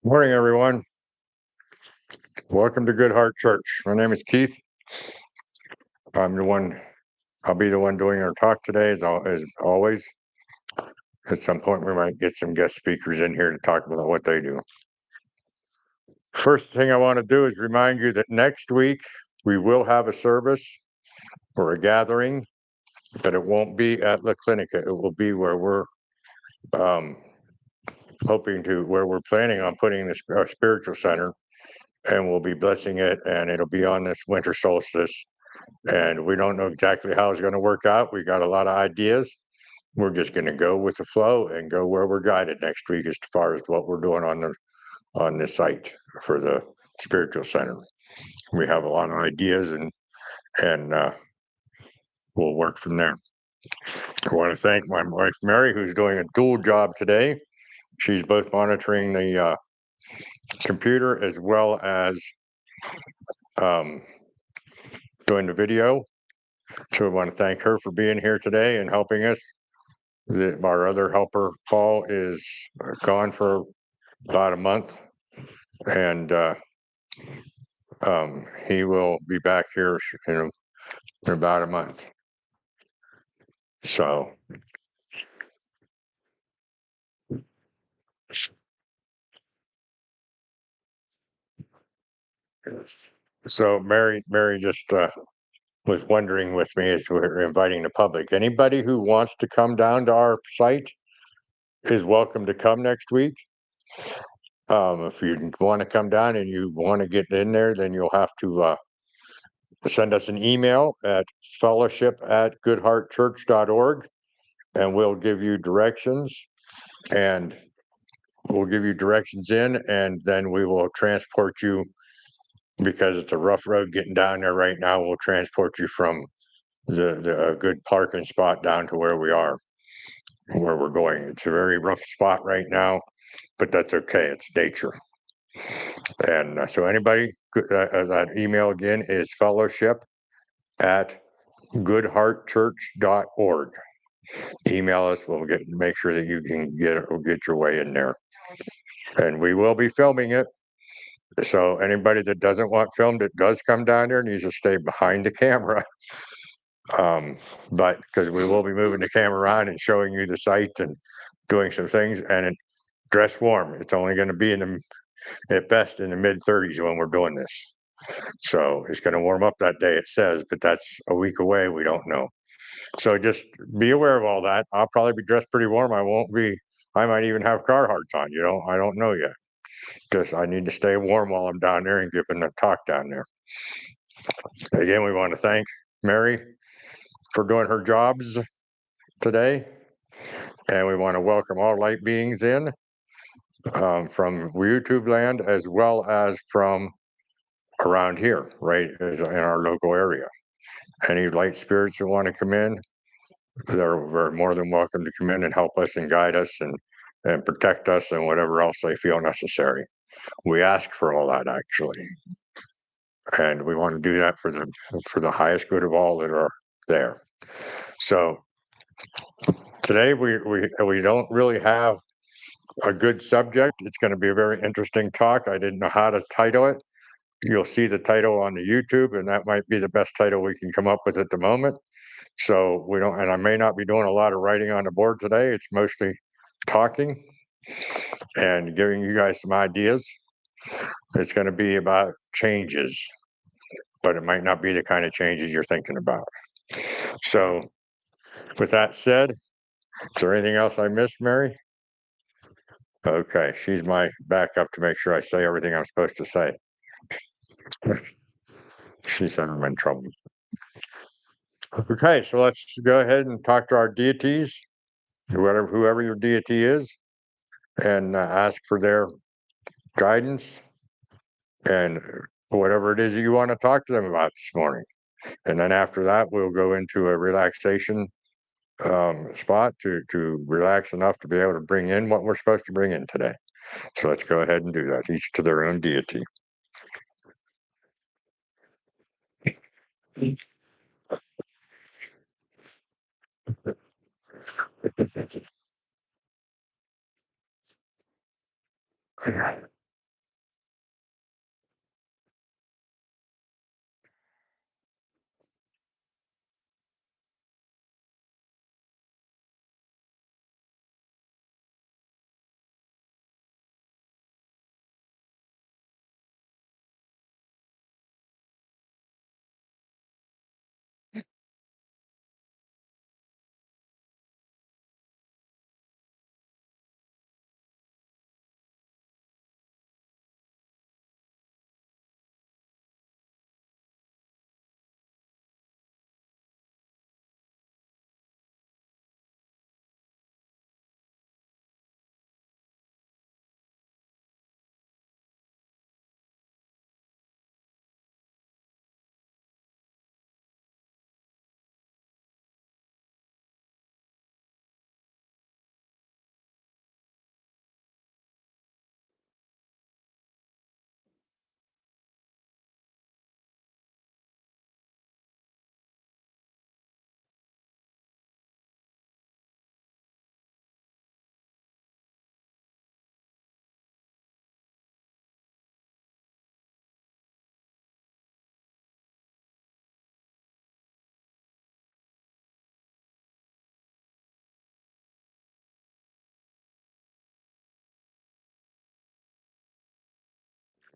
Morning, everyone. Welcome to Good Heart Church. My name is Keith. I'm the one. I'll be the one doing our talk today, as always. At some point, we might get some guest speakers in here to talk about what they do. First thing I want to do is remind you that next week we will have a service or a gathering, but it won't be at La Clinica. It will be where we're um, where we're planning on putting this our spiritual center, and we'll be blessing it, and it'll be on this winter solstice. And we don't know exactly how it's going to work out. We got a lot of ideas. We're just going to go with the flow and go where we're guided next week as far as what we're doing on the site for the spiritual center. We have a lot of ideas, and we'll work from there. I want to thank my wife Mary, who's doing a dual job today. She's both monitoring the computer as well as um, doing the video. So I want to thank her for being here today and helping us. Our other helper, Paul, is gone for about a month, and he will be back here in about a month. So, Mary just was wondering with me as we're inviting the public. Anybody who wants to come down to our site is welcome to come next week. If you want to come down and you want to get in there, then you'll have to send us an email at fellowship@goodheartchurch.org, and we'll give you directions, and we'll give you directions in, and then we will transport you, because it's a rough road getting down there right now. We'll transport you from the good parking spot down to where we are, where we're going. It's a very rough spot right now, but that's okay. It's nature. And so anybody, that email again is fellowship@goodheartchurch.org. Email us. We'll make sure that you can get your way in there. And we will be filming it. So anybody that doesn't want filmed, it does come down there, needs to stay behind the camera. But because we will be moving the camera around and showing you the site and doing some things, and dress warm. It's only going to be at best in the mid 30s when we're doing this. So it's going to warm up that day, it says, but that's a week away. We don't know. So just be aware of all that. I'll probably be dressed pretty warm. I might even have Carhartts on. I don't know yet. Just I need to stay warm while I'm down there and giving the talk down there. Again, we want to thank Mary for doing her jobs today, and we want to welcome all light beings in from YouTube land as well as from around here, right in our local area. Any light spirits that want to come in, they're more than welcome to come in and help us and guide us and protect us and whatever else they feel necessary. We ask for all that, actually, and we want to do that for the highest good of all that are there. So today we don't really have a good subject. It's going to be a very interesting talk. I didn't know how to title it. You'll see the title on the YouTube, and that might be the best title we can come up with at the moment. So we don't, and I may not be doing a lot of writing on the board today. It's mostly talking and giving you guys some ideas. It's going to be about changes, but it might not be the kind of changes you're thinking about. So, with that said, is there anything else I missed, Mary? Okay, she's my backup to make sure I say everything I'm supposed to say. She said I'm in trouble. Okay, so let's go ahead and talk to our deities, whoever your deity is, and ask for their guidance and whatever it is that you want to talk to them about this morning. And then after that, we'll go into a relaxation spot to relax enough to be able to bring in what we're supposed to bring in today. So let's go ahead and do that, each to their own deity.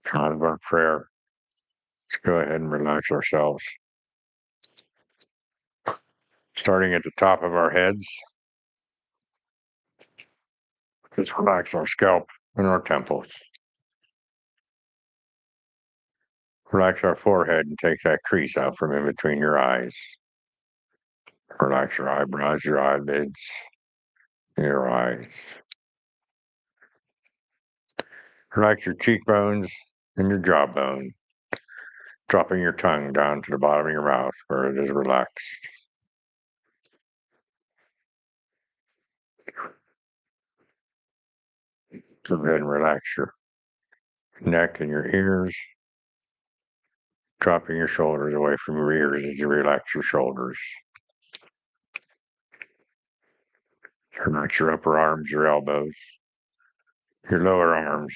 Kind of our prayer. Let's go ahead and relax ourselves. Starting at the top of our heads, just relax our scalp and our temples. Relax our forehead and take that crease out from in between your eyes. Relax your eyebrows, your eyelids, your eyes. Relax your cheekbones and your jawbone, dropping your tongue down to the bottom of your mouth where it is relaxed. Go ahead and relax your neck and your ears, dropping your shoulders away from your ears as you relax your shoulders. Relax your upper arms, your elbows, your lower arms,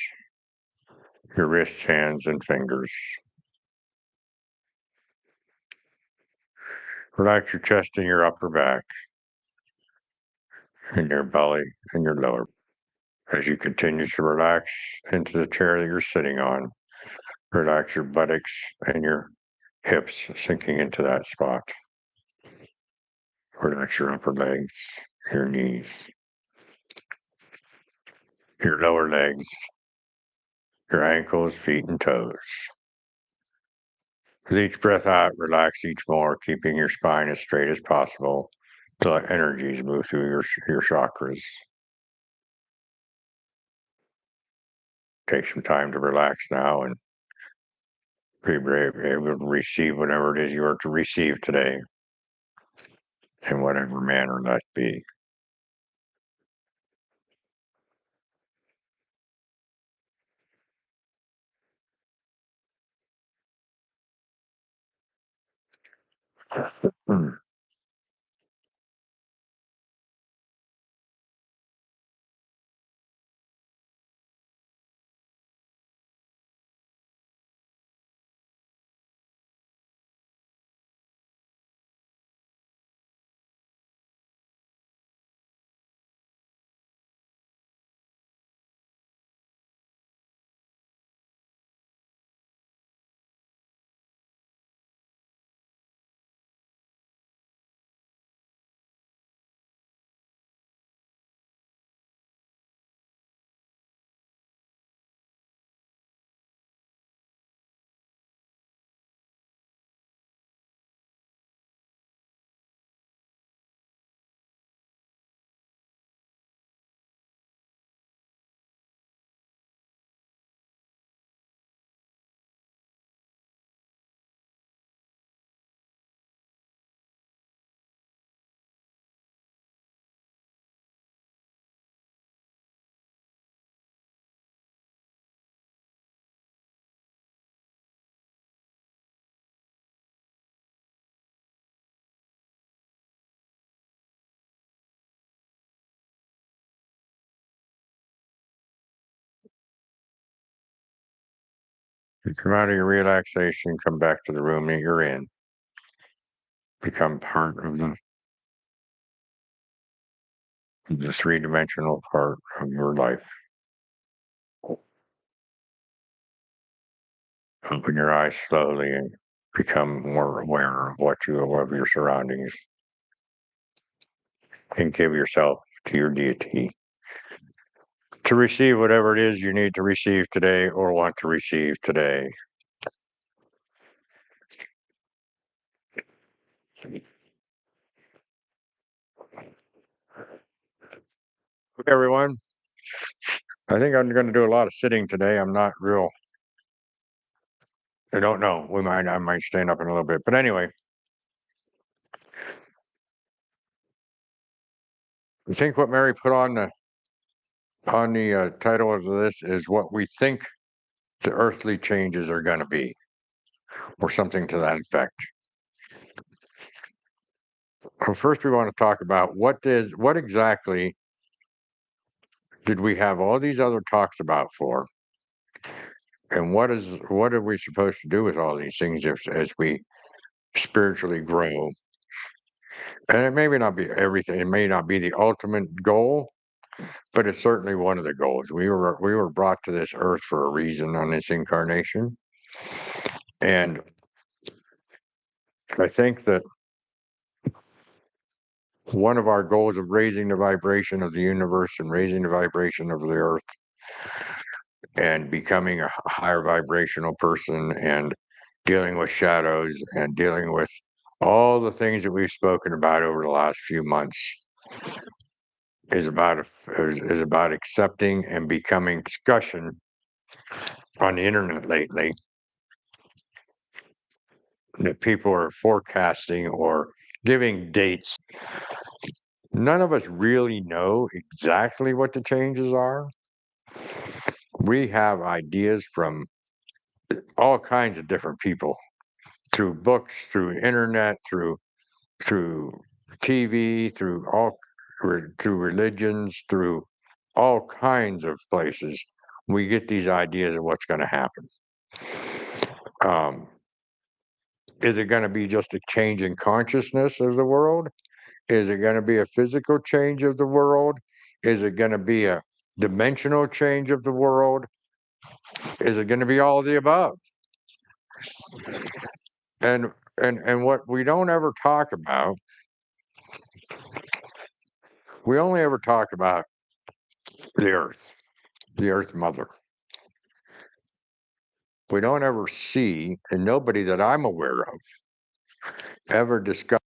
your wrists, hands, and fingers. Relax your chest and your upper back, and your belly and your lower. As you continue to relax into the chair that you're sitting on, relax your buttocks and your hips sinking into that spot. Relax your upper legs, your knees, your lower legs, your ankles, feet, and toes. With each breath out, relax each more, keeping your spine as straight as possible to let energies move through your chakras. Take some time to relax now and be able to receive whatever it is you are to receive today in whatever manner that be. Hmm. You come out of your relaxation, come back to the room that you're in, become part of the three-dimensional part of your life. Open your eyes slowly and become more aware of of your surroundings, and give yourself to your deity to receive whatever it is you need to receive today or want to receive today. Okay, everyone. I think I'm going to do a lot of sitting today. I'm not real. I don't know. I might stand up in a little bit, but anyway, I think what Mary put on the title of this is what we think the earthly changes are going to be, or something to that effect. Well, first, we want to talk about what exactly did we have all these other talks about for, and what are we supposed to do with all these things as we spiritually grow? And it may not be everything. It may not be the ultimate goal, but it's certainly one of the goals. We were brought to this earth for a reason on this incarnation, and I think that one of our goals of raising the vibration of the universe and raising the vibration of the earth and becoming a higher vibrational person and dealing with shadows and dealing with all the things that we've spoken about over the last few months is about accepting and becoming discussion on the internet lately that people are forecasting or giving dates. None of us really know exactly what the changes are. We have ideas from all kinds of different people through books, through internet, through TV, through religions, through all kinds of places. We get these ideas of what's going to happen. Um, is it going to be just a change in consciousness of the world? Is it going to be a physical change of the world? Is it going to be a dimensional change of the world? Is it going to be all of the above? And and what we don't ever talk about, we only ever talk about the earth mother. We don't ever see, and nobody that I'm aware of ever discuss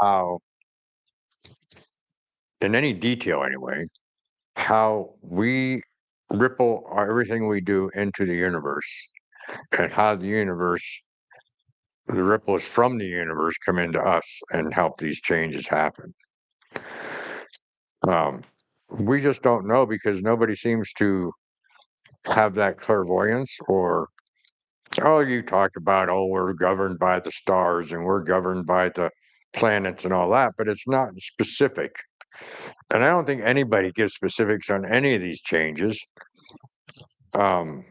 how, in any detail anyway, how we ripple everything we do into the universe and how the ripples from the universe come into us and help these changes happen. Um, we just don't know because nobody seems to have that clairvoyance or, oh, you talk about, oh, we're governed by the stars and we're governed by the planets and all that, but it's not specific. And I don't think anybody gives specifics on any of these changes. Um,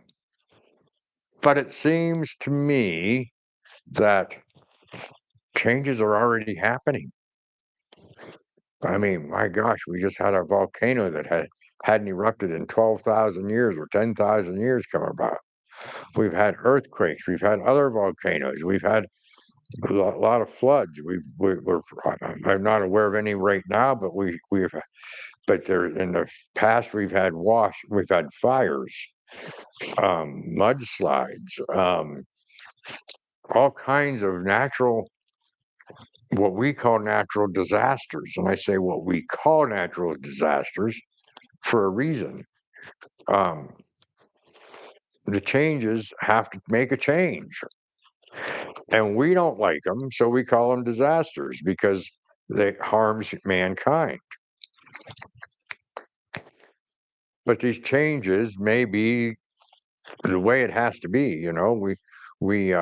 but it seems to me that changes are already happening. I mean, my gosh, we just had a volcano that hadn't erupted in 12,000 years or 10,000 years come about. We've had earthquakes. We've had other volcanoes. We've had a lot of floods. I'm not aware of any right now, but but there in the past we've had fires, mudslides, all kinds of what we call natural disasters. And I say what we call natural disasters for a reason. Um, the changes have to make a change, and we don't like them, so we call them disasters because they harms mankind. But these changes may be the way it has to be. We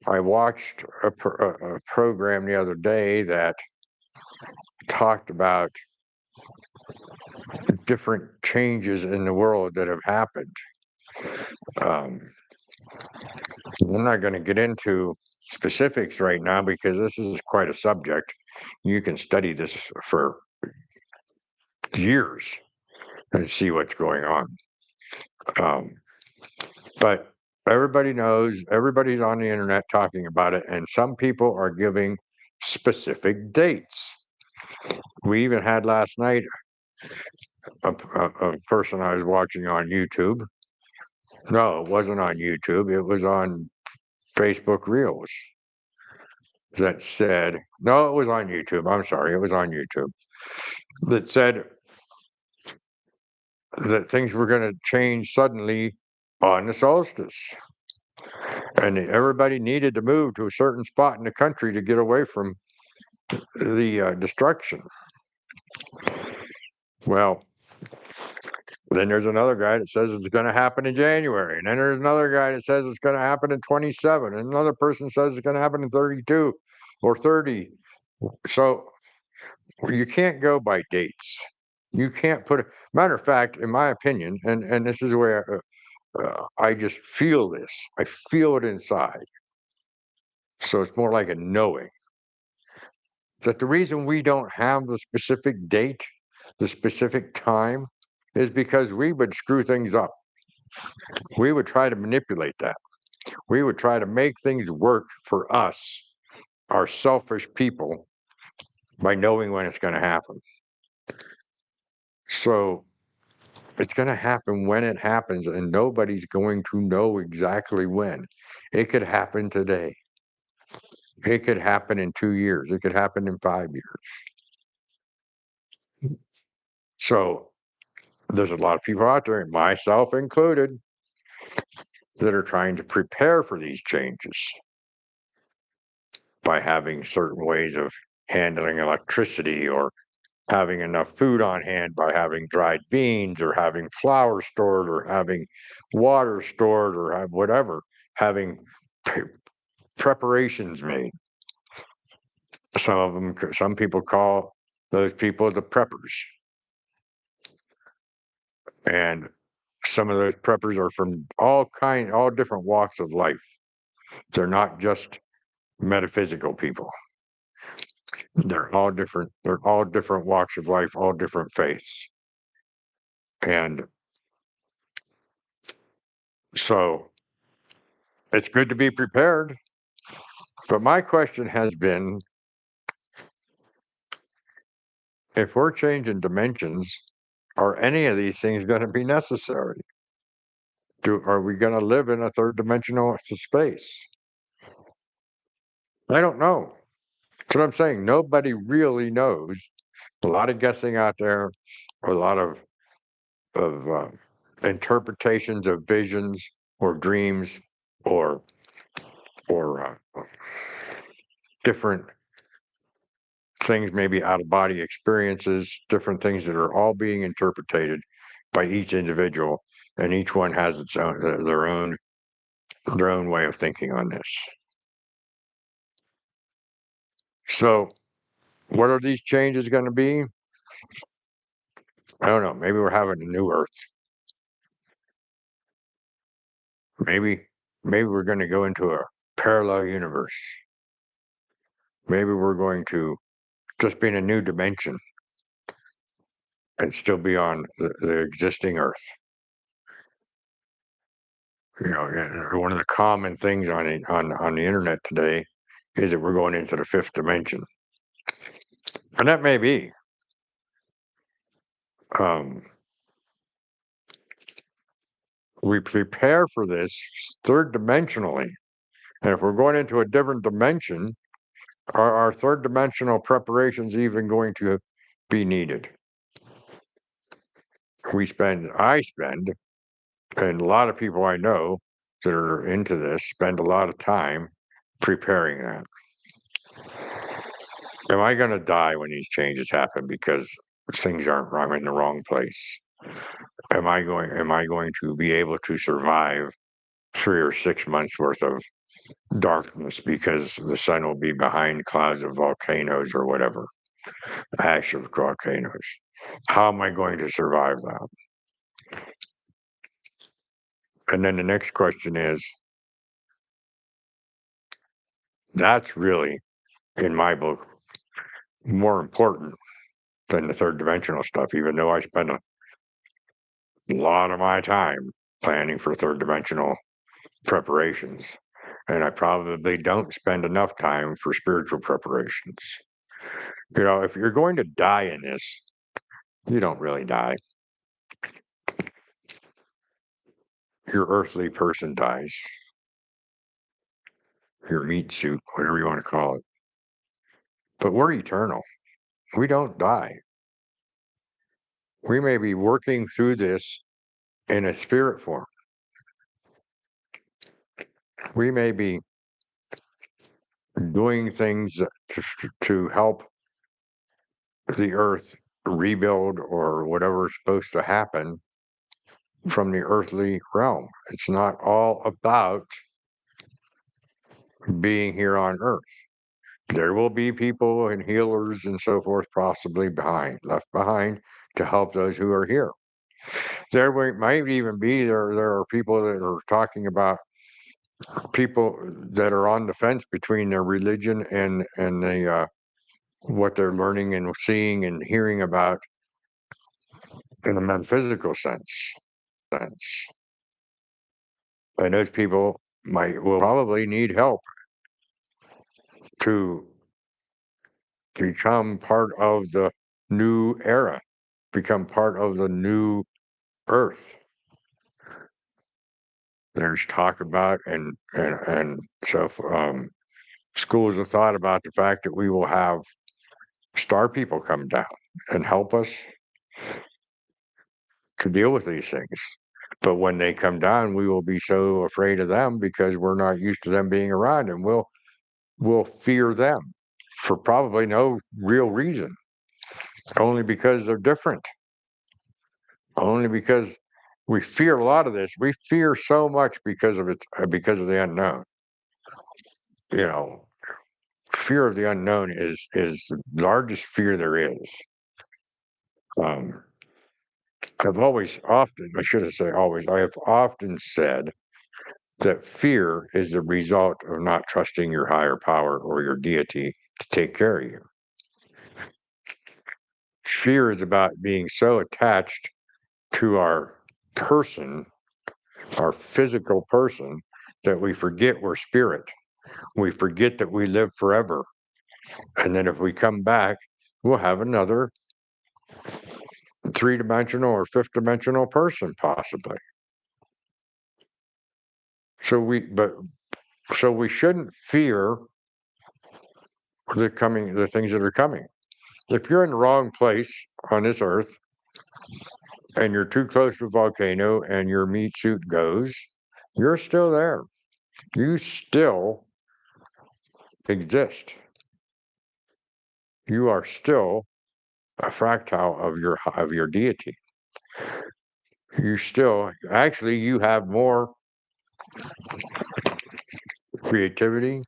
I watched a program the other day that talked about different changes in the world that have happened. Um, I'm not going to get into specifics right now because this is quite a subject. You can study this for years and see what's going on. Um, but everybody knows, everybody's on the internet talking about it, and some people are giving specific dates. We even had last night a person I was watching on YouTube. No, it wasn't on YouTube. It was on Facebook Reels that said, no, it was on YouTube. I'm sorry, it was on YouTube that said that things were going to change suddenly on the solstice. And everybody needed to move to a certain spot in the country to get away from the destruction. Well, then there's another guy that says it's going to happen in January. And then there's another guy that says it's going to happen in 27. And another person says it's going to happen in 32 or 30. So you can't go by dates. You can't put matter of fact, in my opinion, and this is where I just feel this. I feel it inside. So it's more like a knowing that the reason we don't have the specific date the specific time is because we would screw things up. We would try to manipulate that. We would try to make things work for us, our selfish people, by knowing when it's going to happen. So it's going to happen when it happens, and nobody's going to know exactly when. It could happen today. It could happen in 2 years. It could happen in 5 years. So there's a lot of people out there, myself included, that are trying to prepare for these changes by having certain ways of handling electricity, or having enough food on hand by having dried beans, or having flour stored, or having water stored, or have whatever, having preparations made. Some people call those people the preppers. And some of those preppers are from all different walks of life. They're not just metaphysical people. They're all different walks of life, all different faiths. And so it's good to be prepared. But my question has been, if we're changing dimensions, are any of these things going to be necessary? Are we going to live in a third dimensional space? I don't know. That's what I'm saying. Nobody really knows. A lot of guessing out there, a lot of interpretations of visions or dreams, or different things, maybe out of body experiences, different things that are all being interpreted by each individual, and each one has its own their own way of thinking on this. So, what are these changes going to be? I don't know. Maybe we're having a new Earth. Maybe we're going to go into a parallel universe. Maybe we're going to just be in a new dimension and still be on the existing Earth. One of the common things on the internet today is that we're going into the fifth dimension, and that may be. Um, we prepare for this third dimensionally, and if we're going into a different dimension, are our third dimensional preparations even going to be needed? I spend, and a lot of people I know that are into this spend a lot of time preparing that. Am I going to die when these changes happen because things aren't I'm in the wrong place? Am I going to be able to survive 3 or 6 months worth of darkness because the sun will be behind clouds of volcanoes or whatever, ash of volcanoes? How am I going to survive that? And then the next question is, that's really, in my book, more important than the third dimensional stuff, even though I spend a lot of my time planning for third dimensional preparations. And I probably don't spend enough time for spiritual preparations. If you're going to die in this, you don't really die. Your earthly person dies. Your meat suit, whatever you want to call it. But we're eternal. We don't die. We may be working through this in a spirit form. We may be doing things to help the earth rebuild or whatever's supposed to happen from the earthly realm. It's not all about being here on earth. There will be people and healers and so forth possibly left behind to help those who are here. Might even be there are people that are talking about people that are on the fence between their religion and the what they're learning and seeing and hearing about in a metaphysical sense. And those people will probably need help to become part of the new era, become part of the new earth. There's talk about and so schools have thought about the fact that we will have star people come down and help us to deal with these things. But when they come down, we will be so afraid of them because we're not used to them being around, and we'll fear them for probably no real reason, only because they're different, only because we fear a lot of this. We fear so much because of it, because of the unknown. You know, fear of the unknown is the largest fear there is. Um, I've always often, I shouldn't say always, I have often said that fear is the result of not trusting your higher power or your deity to take care of you. Fear is about being so attached to our person, our physical person, that we forget we're spirit. We forget that we live forever. And then if we come back, we'll have another three-dimensional or fifth-dimensional person, possibly. So we shouldn't fear the things that are coming. If you're in the wrong place on this earth and you're too close to a volcano and your meat suit goes, you're still there. You still exist. You are still a fractal of your deity. You still actually you have more creativity,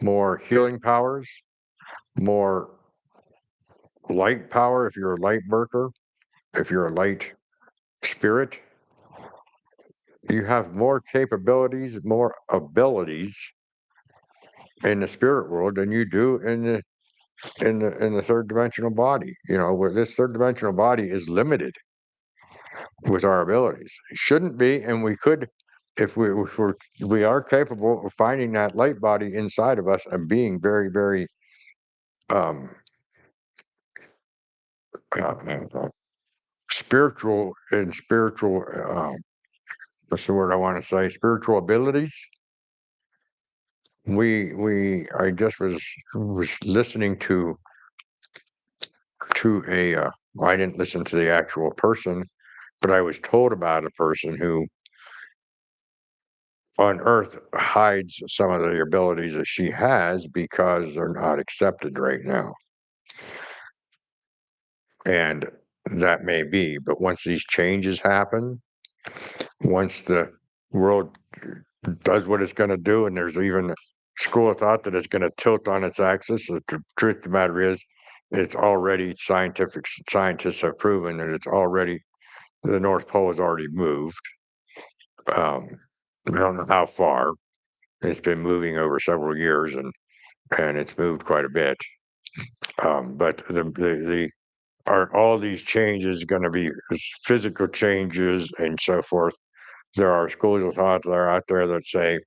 more healing powers, more light power if you're a light worker, if you're a light spirit. You have more capabilities, more abilities in the spirit world than you do in the third dimensional body. You know, where this third dimensional body is limited with our abilities. It shouldn't be, and we could, we are capable of finding that light body inside of us and being very, very um, spiritual and spiritual. What's the word I want to say? Spiritual abilities. I just was listening to a. Well, I didn't listen to the actual person, but I was told about a person who on Earth hides some of the abilities that she has because they're not accepted right now. And that may be, but once these changes happen, once the world does what it's going to do, and there's even a school of thought that it's going to tilt on its axis, the truth of the matter is, it's already scientists have proven that it's already, the North Pole has already moved. I don't know how far. It's been moving over several years, and it's moved quite a bit. But the are all these changes going to be physical changes and so forth? There are schools of thought that are out there that say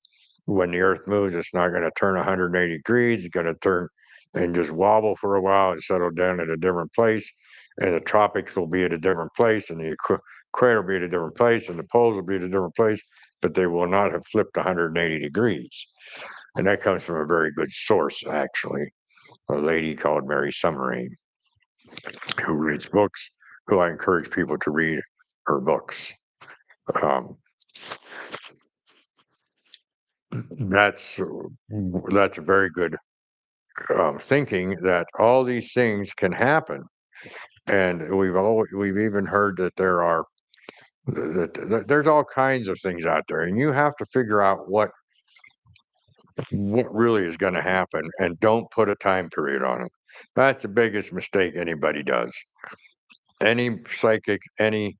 when the Earth moves, it's not going to turn 180 degrees. It's going to turn and just wobble for a while and settle down at a different place. And the tropics will be at a different place, and the equator will be at a different place, and the poles will be at a different place, but they will not have flipped 180 degrees. And that comes from a very good source, actually, a lady called Mary Summerine, who reads books, who I encourage people to read her books. Um, that's that's a very good thinking that all these things can happen, and we've even heard that there's all kinds of things out there, and you have to figure out what really is going to happen, and don't put a time period on it. That's the biggest mistake anybody does. Any psychic, any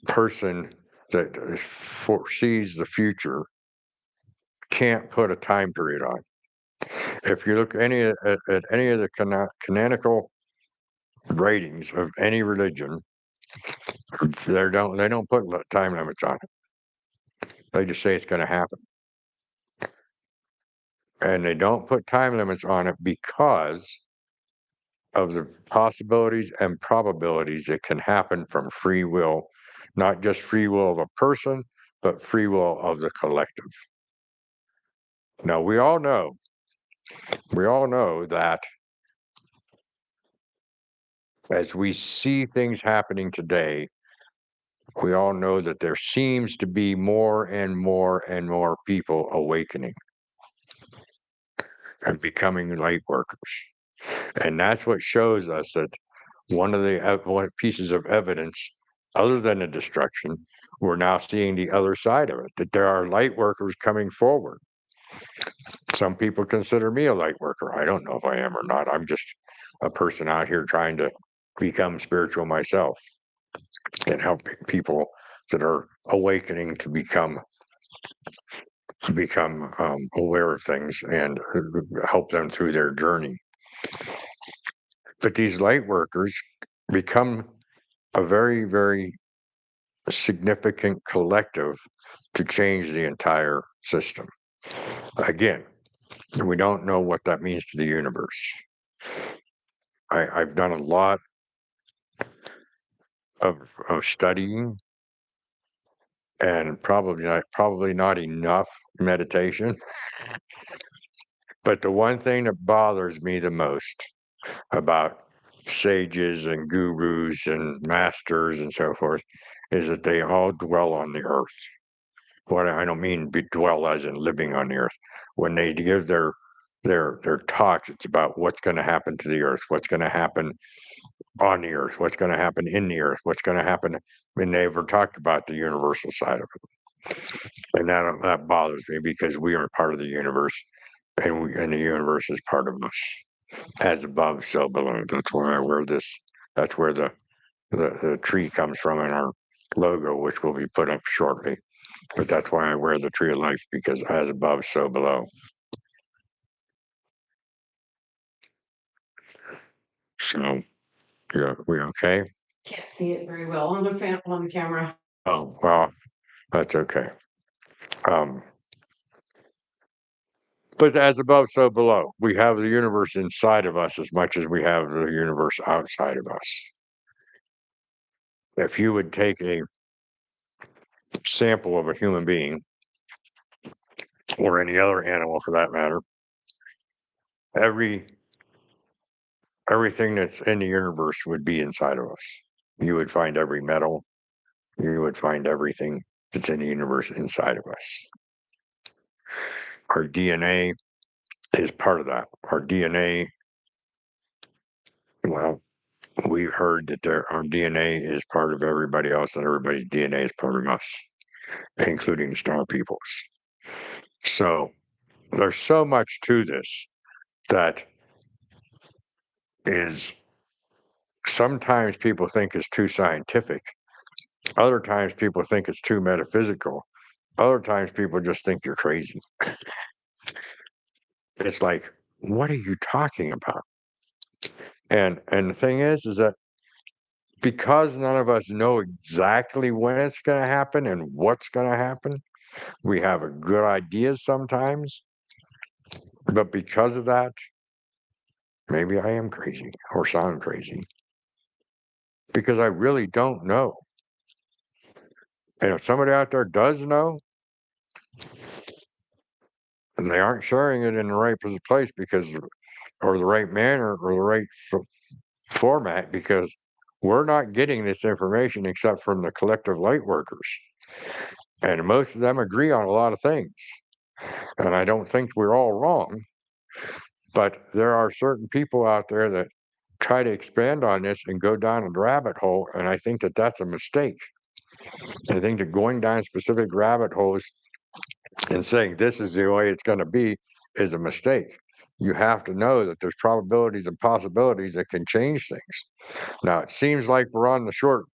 person that foresees the future can't put a time period on. If you look at any of the canonical ratings of any religion, they don't put time limits on it. They just say it's going to happen. And they don't put time limits on it because of the possibilities and probabilities that can happen from free will, not just free will of a person, but free will of the collective. Now, we all know that as we see things happening today, we all know that there seems to be more and more and more people awakening and becoming light workers. And that's what shows us that one pieces of evidence, other than the destruction, we're now seeing the other side of it, that there are light workers coming forward. Some people consider me a light worker. I don't know if I am or not. I'm just a person out here trying to become spiritual myself and help people that are awakening to become aware of things and help them through their journey. But these light workers become a very, very significant collective to change the entire system. Again, we don't know what that means to the universe. I've done a lot of studying and probably not enough meditation. But the one thing that bothers me the most about sages and gurus and masters and so forth is that they all dwell on the earth. What I don't mean dwell as in living on the earth. When they give their talks, it's about what's going to happen to the earth, what's going to happen on the earth, what's going to happen in the earth, what's going to happen. They never talked about the universal side of it, and that bothers me because we are part of the universe, and the universe is part of us. As above, so below. That's why I wear this. That's where the tree comes from in our logo, which will be put up shortly. But that's why I wear the tree of life, because as above, so below. So, yeah, we okay? Can't see it very well on the camera. Oh, well, that's okay. Um, but as above, so below. We have the universe inside of us as much as we have the universe outside of us. If you would take a sample of a human being or any other animal for that matter, every everything that's in the universe would be inside of us. You would find every metal, you would find everything that's in the universe inside of us. Our DNA is part of that. Our DNA, well, we've heard that our DNA is part of everybody else, and everybody's DNA is part of us, including star peoples. So there's so much to this that is sometimes people think is too scientific. Other times people think it's too metaphysical. Other times people just think you're crazy. It's like, what are you talking about? And the thing is that because none of us know exactly when it's going to happen and what's going to happen, we have a good idea sometimes. But because of that, maybe I am crazy or sound crazy because I really don't know. And if somebody out there does know, and they aren't sharing it in the right place because, or the right manner, or the right format, because we're not getting this information except from the collective light workers. And most of them agree on a lot of things. And I don't think we're all wrong, but there are certain people out there that try to expand on this and go down a rabbit hole. And I think that that's a mistake. I think that going down specific rabbit holes and saying this is the way it's going to be is a mistake. You have to know that there's probabilities and possibilities that can change things. Now it seems like we're on the short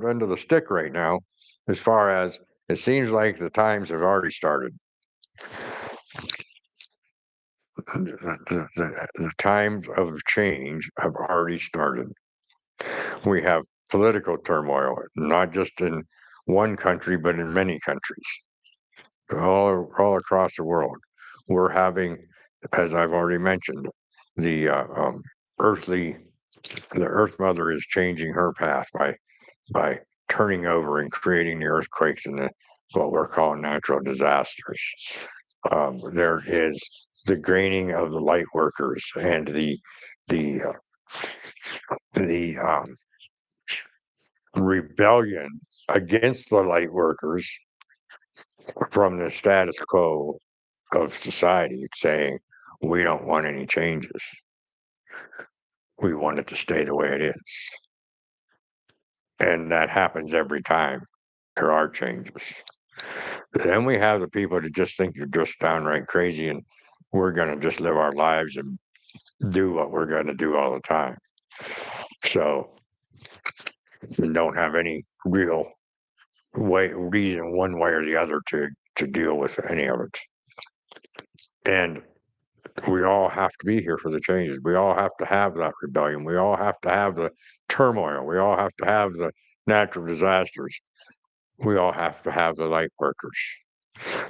end of the stick right now, as far as it seems like the times have already started. The times of change have already started. We have political turmoil, not just in one country, but in many countries, all across the world. We're having, as I've already mentioned, the earthly, the Earth Mother is changing her path by turning over and creating the earthquakes and the what we're calling natural disasters. There is the graining of the light workers and the rebellion against the light workers from the status quo of society, saying we don't want any changes. We want it to stay the way it is. And that happens every time there are changes. Then we have the people that just think you're just downright crazy and we're going to just live our lives and do what we're going to do all the time. So we don't have any real reason one way or the other to deal with any of it. And we all have to be here for the changes. We all have to have that rebellion. We all have to have the turmoil. We all have to have the natural disasters. We all have to have the light workers.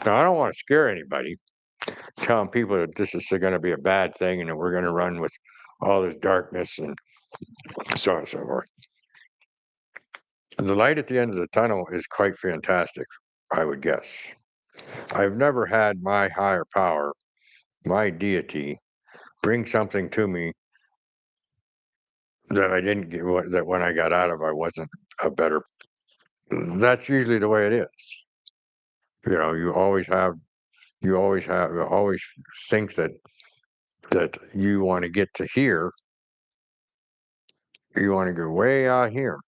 Now, I don't want to scare anybody, telling people that this is going to be a bad thing and that we're going to run with all this darkness and so on and so forth. The light at the end of the tunnel is quite fantastic, I would guess. I've never had my higher power, my deity, bring something to me that I didn't get, that when I got out of, I wasn't a better. That's usually the way it is. You know, you always think that you want to get to here, you want to go way out here,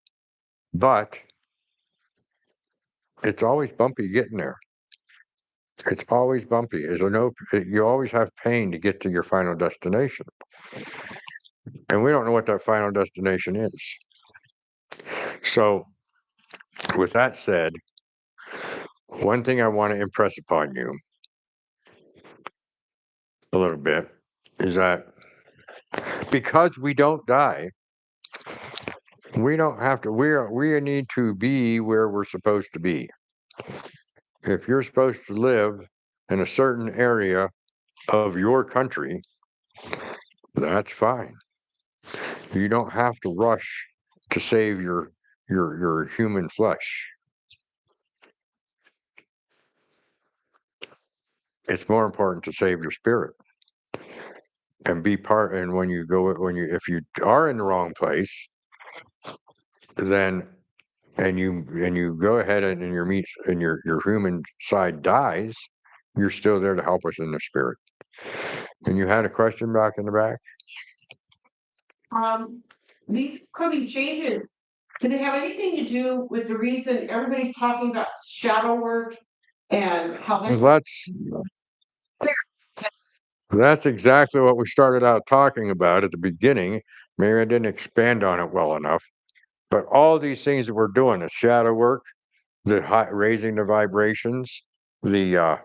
but it's always bumpy getting there. It's always bumpy. Is there no? You always have pain to get to your final destination, and we don't know what that final destination is. So, with that said, one thing I want to impress upon you a little bit is that because we don't die, we don't have to. We need to be where we're supposed to be. If you're supposed to live in a certain area of your country, that's fine. You don't have to rush to save your human flesh. It's more important to save your spirit and be part. And if you are in the wrong place, then and you go ahead and your meat and your human side dies, you're still there to help us in the spirit. And you had a question back in the back? Um, these coming changes, do they have anything to do with the reason everybody's talking about shadow work and how Well, that's that's exactly what we started out talking about at the beginning. Maybe I didn't expand on it well enough. But all these things that we're doing, the shadow work, raising the vibrations, the uh,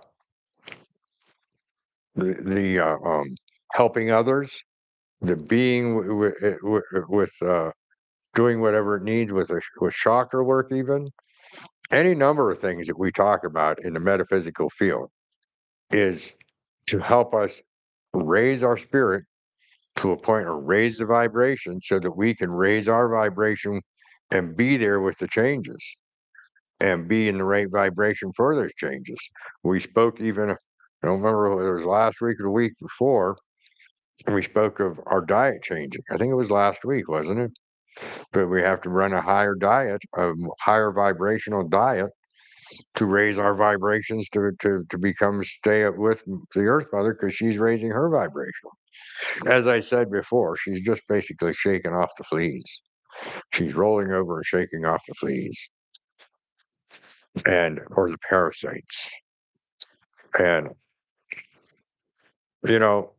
the helping others, the being with doing whatever it needs with chakra work, even any number of things that we talk about in the metaphysical field is to help us raise our spirit to a point or raise the vibration so that we can raise our vibration and be there with the changes and be in the right vibration for those changes. We spoke even, I don't remember whether it was last week or the week before, we spoke of our diet changing. I think it was last week, wasn't it? But we have to run a higher diet, a higher vibrational diet to raise our vibrations to become stay up with the Earth Mother because she's raising her vibration. As I said before, she's just basically shaking off the fleas. She's rolling over and shaking off the fleas and or the parasites. And you know,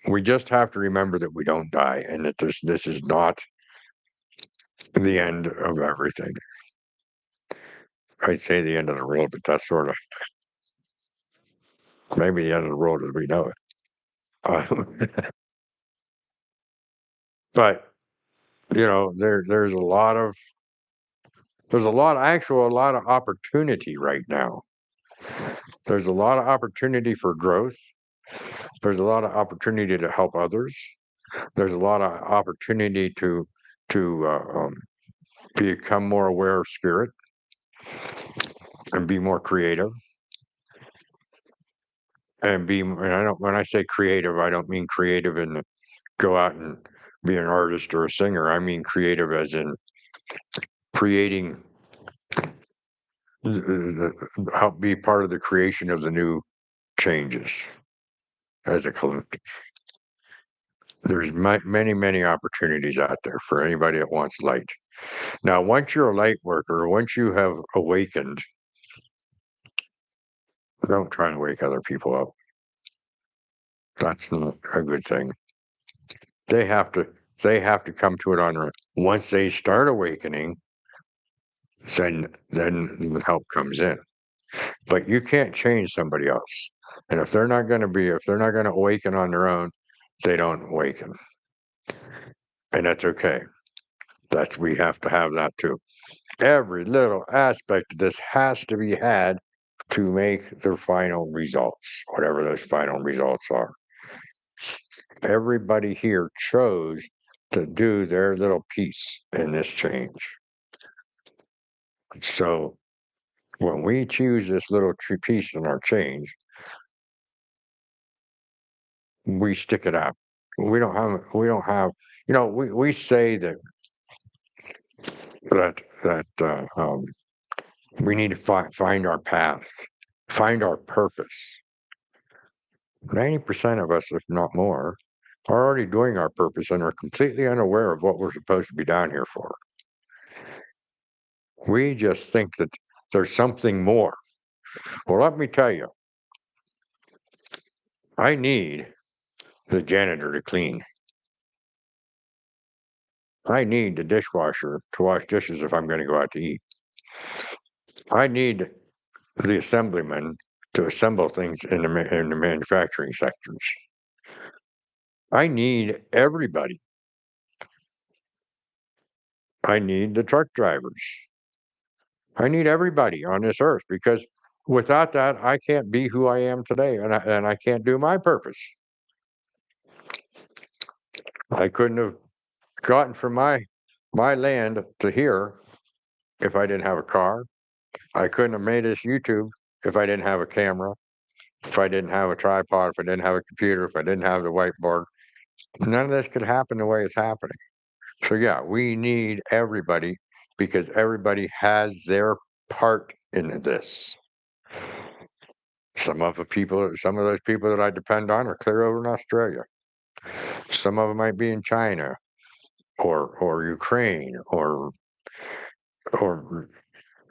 we just have to remember that we don't die and that this is not the end of everything. I'd say the end of the world, but that's sort of maybe the end of the world as we know it. But there's a lot of opportunity right now. There's a lot of opportunity for growth. There's a lot of opportunity to help others. There's a lot of opportunity to become more aware of spirit and be more creative. When I say creative, I don't mean creative in go out and be an artist or a singer. I mean creative as in creating, help be part of the creation of the new changes as a collective. There's many, many opportunities out there for anybody that wants light. Now, once you're a light worker, once you have awakened, don't try and wake other people up. That's not a good thing. They have to come to it on their own. Once they start awakening, then the help comes in. But you can't change somebody else. And if they're not going to awaken on their own, they don't awaken. And that's okay. We have to have that too. Every little aspect of this has to be had to make their final results, whatever those final results are. Everybody here chose to do their little piece in this change. So when we choose this little piece in our change, we stick it out. We don't have, we say that we need to find our path, find our purpose. 90% of us, if not more, are already doing our purpose and are completely unaware of what we're supposed to be down here for. We just think that there's something more. Well, let me tell you, I need the janitor to clean. I need the dishwasher to wash dishes if I'm going to go out to eat. I need the assemblyman to assemble things in the manufacturing sectors. I need everybody. I need the truck drivers. I need everybody on this earth because without that, I can't be who I am today, and I can't do my purpose. I couldn't have gotten from my land to here if I didn't have a car. I couldn't have made this YouTube if I didn't have a camera, if I didn't have a tripod, if I didn't have a computer, if I didn't have the whiteboard. None of this could happen the way it's happening. So yeah, we need everybody because everybody has their part in this. Some of those people that I depend on are clear over in Australia. Some of them might be in China or Ukraine or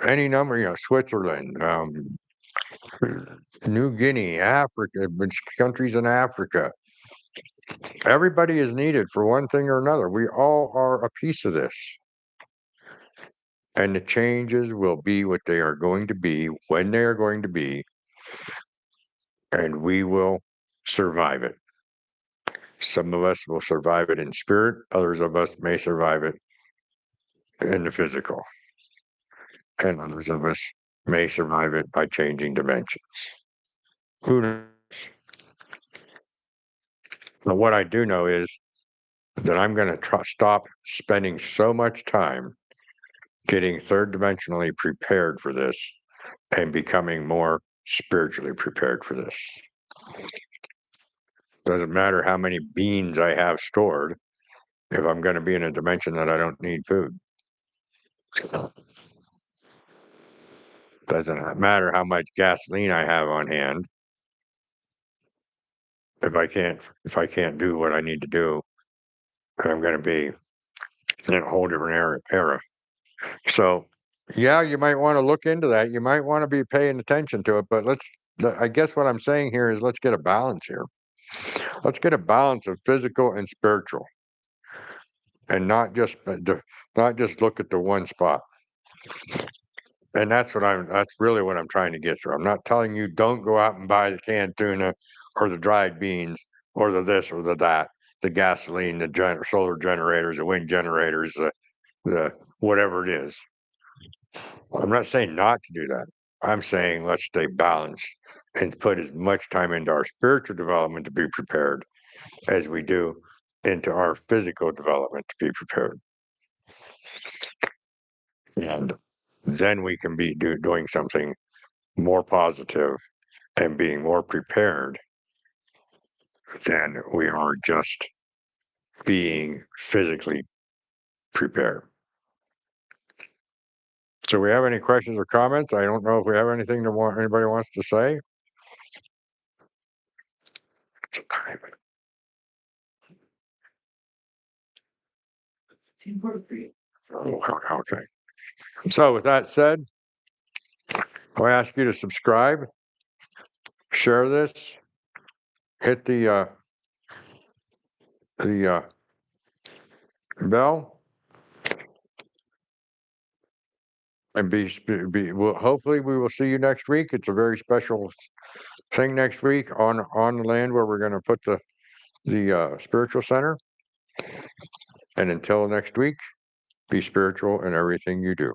any number, Switzerland, New Guinea, Africa, countries in Africa. Everybody is needed for one thing or another. We all are a piece of this. And the changes will be what they are going to be, when they are going to be, and we will survive it. Some of us will survive it in spirit, others of us may survive it in the physical, and others of us may survive it by changing dimensions. Who knows? But what I do know is that I'm going to stop spending so much time getting third dimensionally prepared for this and becoming more spiritually prepared for this. Doesn't matter how many beans I have stored if I'm going to be in a dimension that I don't need food. Doesn't matter how much gasoline I have on hand if I can't do what I need to do, I'm going to be in a whole different era. So, yeah, you might want to look into that. You might want to be paying attention to it. But I guess what I'm saying here is let's get a balance here. Let's get a balance of physical and spiritual, and not just look at the one spot. And that's really what I'm trying to get through. I'm not telling you don't go out and buy the canned tuna or the dried beans or the this or the that. the gasoline, solar generators, the wind generators, the whatever it is. I'm not saying not to do that. I'm saying let's stay balanced and put as much time into our spiritual development to be prepared as we do into our physical development to be prepared. And then we can be doing something more positive and being more prepared than we are just being physically prepared. So we have any questions or comments? I don't know if we have anything that anybody wants to say. It's important for you. Okay. So with that said, I ask you to subscribe, share this, hit the bell, and well, hopefully we will see you next week. It's a very special thing next week on the land where we're going to put the spiritual center. And until next week, be spiritual in everything you do.